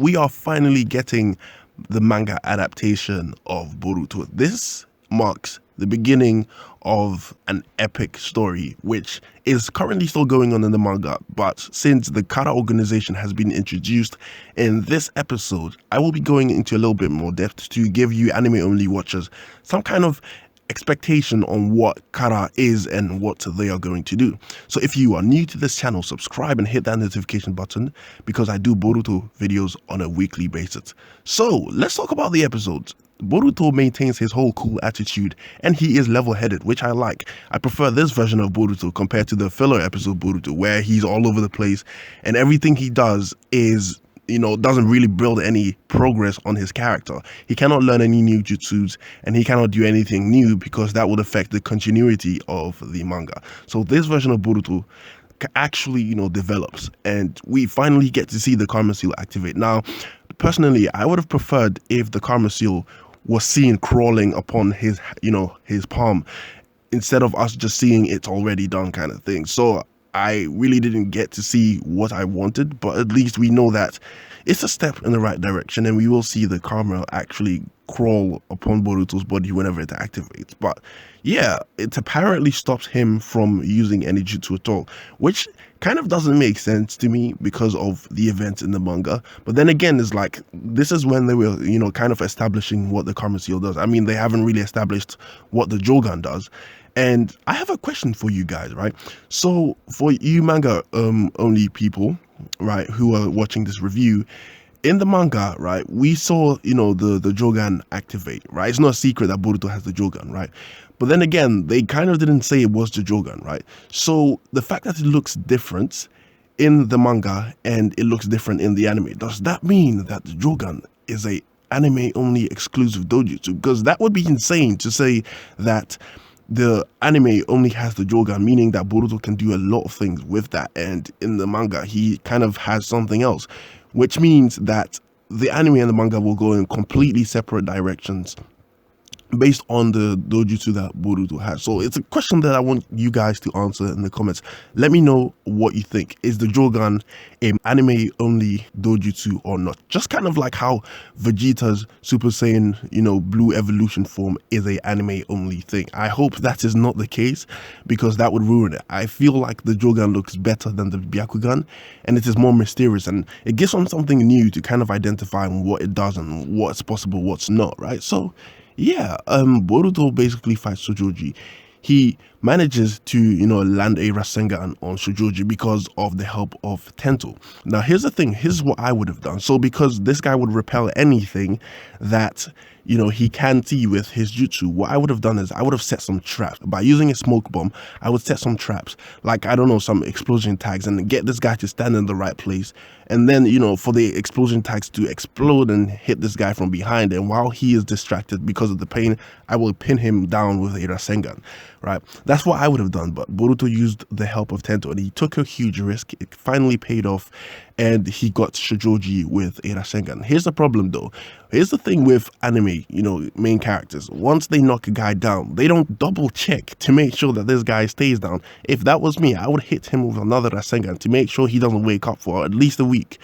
we are finally getting the manga adaptation of Boruto. This marks the beginning of an epic story, which is currently still going on in the manga. But since the Kara organization has been introduced in this episode, I will be going into a little bit more depth to give you anime-only watchers some kind of expectation on what Kara is and what they are going to do. So if you are new to this channel, subscribe and hit that notification button because I do Boruto videos on a weekly basis. So let's talk about the episodes. Boruto maintains his whole cool attitude and he is level-headed, which I like. I prefer this version of Boruto compared to the filler episode Boruto where he's all over the place and everything he does is doesn't really build any progress on his character. He cannot learn any new jutsus and he cannot do anything new because that would affect the continuity of the manga. So this version of Boruto actually, develops and we finally get to see the Karma Seal activate. Now, personally, I would have preferred if the Karma Seal was seen crawling upon his palm instead of us just seeing it's already done kind of thing. So I really didn't get to see what I wanted, but at least we know that it's a step in the right direction and we will see the karma actually crawl upon Boruto's body whenever it activates. But yeah, it apparently stops him from using any jutsu at all, which kind of doesn't make sense to me because of the events in the manga. But then again, it's like, this is when they were, kind of establishing what the Karma Seal does. I mean, they haven't really established what the Jogan does. And I have a question for you guys, right? So for you manga only people, right, who are watching this review, in the manga, right, we saw, the Jogan activate, right? It's not a secret that Boruto has the Jogan, right? But then again, they kind of didn't say it was the Jogan, right? So the fact that it looks different in the manga and it looks different in the anime, does that mean that the Jogan is a anime only exclusive dojutsu? Because that would be insane to say that the anime only has the Jogan, meaning that Boruto can do a lot of things with that, and in the manga he kind of has something else, which means that the anime and the manga will go in completely separate directions based on the dojutsu that Boruto has. So it's a question that I want you guys to answer in the comments. Let me know what you think. Is the Jogan an anime only dojutsu or not? Just kind of like how Vegeta's Super Saiyan, blue evolution form is a anime only thing. I hope that is not the case because that would ruin it. I feel like the Jogan looks better than the Byakugan and it is more mysterious and it gives them something new to kind of identify what it does and what's possible, what's not, right? So yeah, Boruto basically fights Shojoji. He manages to, land a rasengan on Shojoji because of the help of Tentou. Now, here's the thing. Here's what I would have done. So because this guy would repel anything that, he can see with his jutsu, what I would have done is I would have set some traps. By using a smoke bomb, I would set some traps, like, I don't know, some explosion tags and get this guy to stand in the right place. And then, for the explosion tags to explode and hit this guy from behind. And while he is distracted because of the pain, I will pin him down with a rasengan, right? That's what I would have done. But Boruto used the help of Tentou and he took a huge risk. It finally paid off and he got shojoji with a rasengan. Here's the problem though. Here's the thing with anime, main characters. Once they knock a guy down, they don't double check to make sure that this guy stays down. If that was me, I would hit him with another rasengan to make sure he doesn't wake up for at least a week.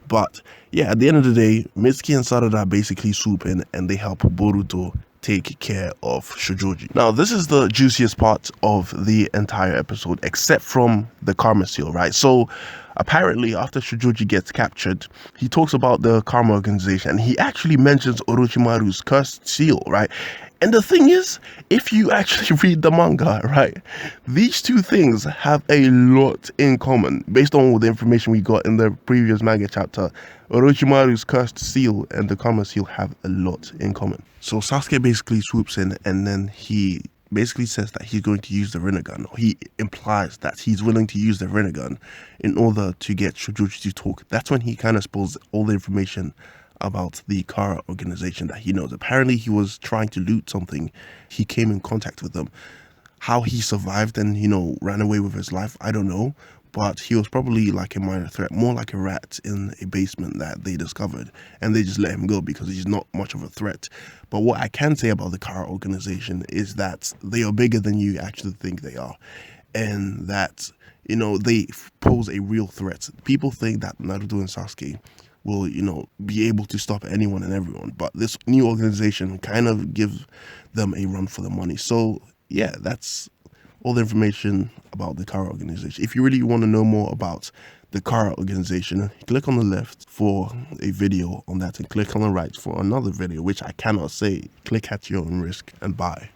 But yeah, at the end of the day, Mitsuki and Sarada basically swoop in and they help Boruto take care of shojoji. Now, this is the juiciest part of the entire episode, except from the Karma Seal, right? So apparently after Shojoji gets captured, he talks about the Karma organization and he actually mentions Orochimaru's cursed seal, right? And the thing is, if you actually read the manga, right, these two things have a lot in common based on the information we got in the previous manga chapter. Orochimaru's cursed seal and the Karma Seal have a lot in common. So Sasuke basically swoops in and then he basically says that he's going to use the Rinnegan, or he implies that he's willing to use the Rinnegan in order to get Shojoji to talk. That's when he kind of spills all the information about the Kara organization that he knows. Apparently he was trying to loot something. He came in contact with them. How he survived and, ran away with his life, I don't know. But he was probably like a minor threat, more like a rat in a basement that they discovered. And they just let him go because he's not much of a threat. But what I can say about the Kara organization is that they are bigger than you actually think they are. And that, they pose a real threat. People think that Naruto and Sasuke will, be able to stop anyone and everyone. But this new organization kind of gives them a run for the money. So yeah, that's all the information about the Kara organization. If you really want to know more about the Kara organization, click on the left for a video on that and click on the right for another video, which I cannot say. Click at your own risk, and bye.